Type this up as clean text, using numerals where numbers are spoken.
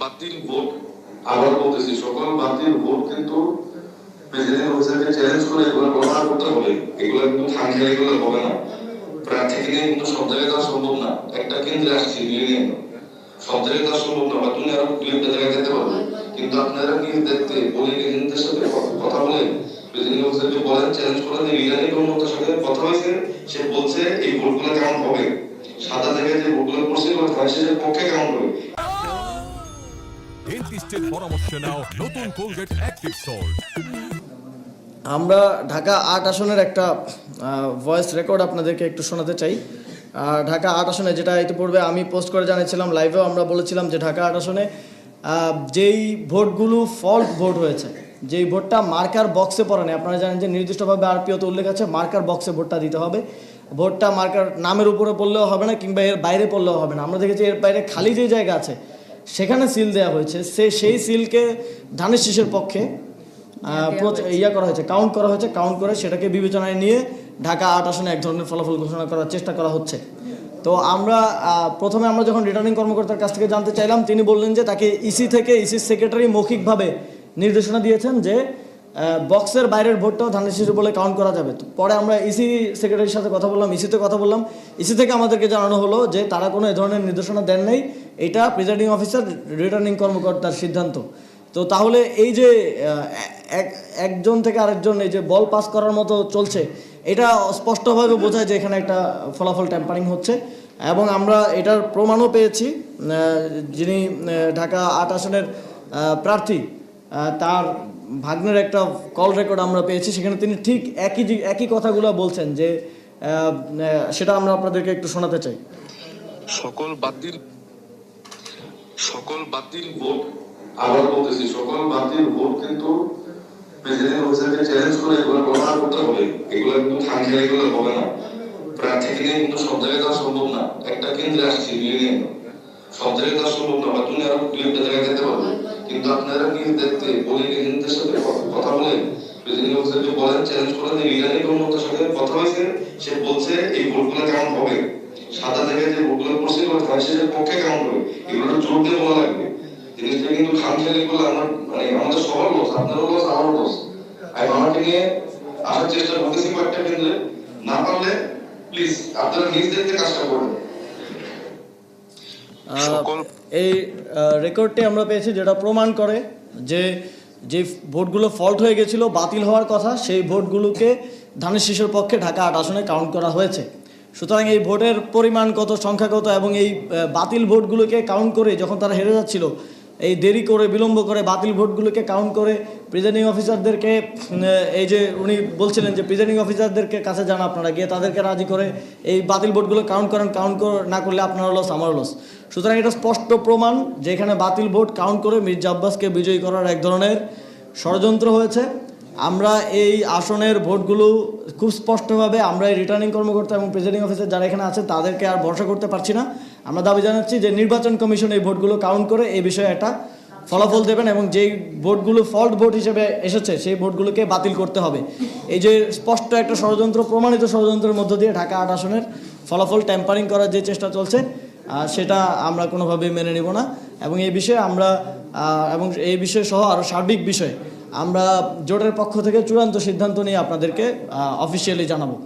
বাতিল ভোট, আবার বলতেছি, সকল বাতিল ভোট কিন্তু প্রেসিডেন্ট অফিসারকে চ্যালেঞ্জ করে এগুলো প্রমাণ করতে হবে। এগুলো কিন্তু খামখেয়ালি করলে হবে না। প্রার্থীকে নিয়ে কিন্তু সব জায়গায় দেওয়া সম্ভব না। একটা কেন্দ্রে আসছি নিয়ে সব জায়গায় দেওয়া সম্ভব না, বা তুমি আরো দুই একটা জায়গায় যেতে পারবে। কিন্তু আপনারা নিয়ে দেখতে বলে এজেন্টদের সাথে কথা বলে প্রেসিডেন্ট অফিসারকে বলেন, চ্যালেঞ্জ করেন যে ইরানি কর্মকর্তার সাথে কথা হয়েছে, সে বলছে এই ভোটগুলো কাউন্ট হবে, সাদা জায়গায় যে ভোটগুলো পড়ছে ধানের পক্ষে কাউন্ট হবে। ডেন্টিস্টের পরামর্শ নাও নতুন কোলগেট অ্যাক্টিভ সল্ট। আমরা ঢাকা ৮ আসনের একটা ভয়েস রেকর্ড আপনাদেরকে একটু শোনাতে চাই। ঢাকা ৮ আসনে, যেটা ইতিপূর্বে আমি পোস্ট করে জানিয়েছিলাম, লাইভেও আমরা বলেছিলাম যে ঢাকা ৮ আসনে যেই ভোটগুলো ফল্ট ভোট হয়েছে, যেই ভোটটা মার্কার বক্সে পড়ে না, আপনারা জানেন যে নির্দিষ্টভাবে আরপিওতে উল্লেখ আছে মার্কার বক্সে ভোটটা দিতে হবে। ভোটটা মার্কার নামের উপরে পড়লেও হবে না, কিংবা এর বাইরে পড়লেও হবে না। আমরা দেখেছি এর বাইরে খালি যে জায়গা আছে সেখানে সিল দেওয়া হয়েছে, সেই সিলকে ধানের শীষের পক্ষে করা হয়েছে, কাউন্ট করা হয়েছে। কাউন্ট করে সেটাকে বিবেচনায় নিয়ে ঢাকা ৮ আসনে এক ধরনের ফলাফল ঘোষণা করার চেষ্টা করা হচ্ছে। তো আমরা প্রথমে যখন রিটার্নিং কর্মকর্তার কাছ থেকে জানতে চাইলাম, তিনি বললেন যে তাকে ইসির সেক্রেটারি মৌখিকভাবে নির্দেশনা দিয়েছেন যে বক্সের বাইরের ভোটটাও ধানের শীষ বলে কাউন্ট করা যাবে। তো পরে আমরা ইসি সেক্রেটারির সাথে কথা বললাম, ইসি থেকে আমাদেরকে জানানো হলো যে তারা কোনো এ ধরনের নির্দেশনা দেন নাই, এটা প্রিজাইডিং অফিসার রিটার্নিং কর্মকর্তার সিদ্ধান্ত। তো তাহলে এই যে একজন থেকে আরেকজন এই যে বল পাস করার মতো চলছে, এটা স্পষ্টভাবে বোঝায় যে এখানে একটা ফলাফল ট্যাম্পারিং হচ্ছে। এবং আমরা এটার প্রমাণও পেয়েছি। যিনি ঢাকা ৮ আসনের প্রার্থী, তার ভাগ্নের একটা কল রেকর্ড আমরা পেয়েছি, সেখানে তিনি ঠিক একই কথাগুলো বলছেন, যে সেটা আমরা আপনাদেরকে একটু শোনাতে চাই। সকল বাতিল ভোট, আবার বলতেছি, সকল বাতিল ভোট কিন্তু প্রেসিডেন্ট অফিসারকে চ্যালেঞ্জ করে এগুলো প্রমাণ করতে হবে। এগুলো কিন্তু খামখেয়ালি করলে হবে না। প্রার্থীকে নিয়ে কিন্তু সব জায়গায় দেওয়া সম্ভব না। একটা কেন্দ্রে আসছি নিয়ে সব জায়গায় দেওয়া সম্ভব না, বা তুমি আরো দুই একটা জায়গায় যেতে পারবে। কিন্তু আপনারা নিয়ে দেখতে বলে এজেন্টদের সাথে কথা বলে প্রেসিডেন্ট অফিসারকে বলেন, চ্যালেঞ্জ করেন যে ইরানি কর্মকর্তার সাথে কথা হয়েছে, সে বলছে এই ভোটগুলো কাউন্ট হবে, সাদা জায়গায় যে ভোটগুলো পড়ছে ধানের পক্ষে কাউন্ট হবে। এগুলো জোর দিয়ে বলা লাগবে। জিনিসটা কিন্তু খামখেয়ালি করলে আমাদের সবার লস, আপনারও লস, আমারও লস। আমি আমাকে নিয়ে আসার চেষ্টা করতেছি কয়েকটা কেন্দ্রে, না পারলে প্লিজ আপনারা নিজ দেখতে কাজটা করবেন। এই রেকর্ডটি আমরা পেয়েছি, যেটা প্রমাণ করে যে যে ভোটগুলো ফল্ট হয়ে গেছিল, বাতিল হওয়ার কথা, সেই ভোটগুলোকে ধানের শীষের পক্ষে ঢাকা ৮ আসনে কাউন্ট করা হয়েছে। সুতরাং এই ভোটের পরিমাণ কত, সংখ্যা কত, এবং এই বাতিল ভোটগুলোকে কাউন্ট করে যখন তারা হেরে যাচ্ছিল, এই দেরি করে বিলম্ব করে বাতিল ভোটগুলোকে কাউন্ট করে প্রিজাইডিং অফিসারদেরকে, এই যে উনি বলছিলেন যে প্রিজাইডিং অফিসারদেরকে কাছে যান আপনারা, গিয়ে তাদেরকে রাজি করে এই বাতিল ভোটগুলো কাউন্ট করেন, না করলে আপনারও লস, আমারও লস। সুতরাং এটা স্পষ্ট প্রমাণ যে এখানে বাতিল ভোট কাউন্ট করে মির্জা আব্বাসকে বিজয়ী করার এক ধরনের ষড়যন্ত্র হয়েছে। আমরা এই আসনের ভোটগুলো খুব স্পষ্টভাবে আমরা এই রিটার্নিং কর্মকর্তা এবং প্রিজাইডিং অফিসার যারা এখানে আছে তাদেরকে আর ভরসা করতে পারছি না। আমরা দাবি জানাচ্ছি যে নির্বাচন কমিশন এই ভোটগুলো কাউন্ট করে এই বিষয়ে একটা ফলাফল দেবেন, এবং যেই ভোটগুলো ফল্ট ভোট হিসেবে এসেছে সেই ভোটগুলোকে বাতিল করতে হবে। এই যে স্পষ্ট একটা ষড়যন্ত্র, প্রমাণিত ষড়যন্ত্রের মধ্য দিয়ে ঢাকা ৮ আসনের ফলাফল ট্যাম্পারিং করার যে চেষ্টা চলছে, সেটা আমরা কোনোভাবেই মেনে নেব না। এবং এই বিষয়ে এই বিষয় সহ আরও সার্বিক বিষয়ে আমরা জোটের পক্ষ থেকে চূড়ান্ত সিদ্ধান্ত নিয়ে আপনাদেরকে অফিসিয়ালি জানাবো।